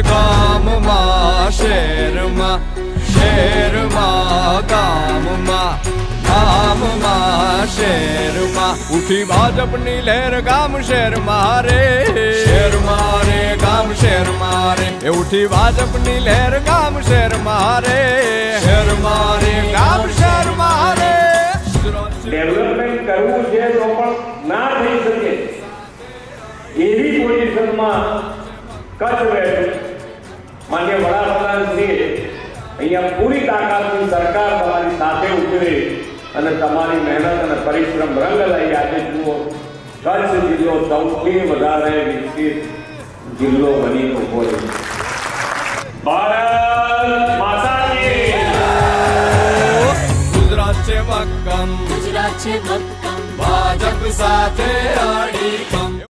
ગામમાં શહેરમાં, શહેરમાં ગામમાં, ગામમાં શહેરમાં ઉઠી ભાજપની લહેર ગામ શહેરમાં રે, શહેરમાં રે ગામ શહેરમાં રે એ ઉઠી ભાજપની લહેર ગામ શહેરમાં રે, શહેરમાં રે ગામ શહેરમાં રે. ડેવલપમેન્ટ કરવું છે તો પણ ના થઈ શકે એવી પોઝિશનમાં કચ્છ બેઠું. માન્ય વડાપ્રધાન શ્રી અહીંયા પૂરી તાકાતની સરકાર તમારી સાથે ઉતરે અને તમારી મહેનત અને પરિશ્રમ રંગ લઈ આજે જુઓ કચ્છ જિલ્લો સૌથી વધારે વિકસિત જિલ્લો બની ઉભો છે. ભારત માતા કી ગુજરાત છે ભક્કમ, ગુજરાત છે ભક્કમ, ભાજપ સાથે અડીખમ.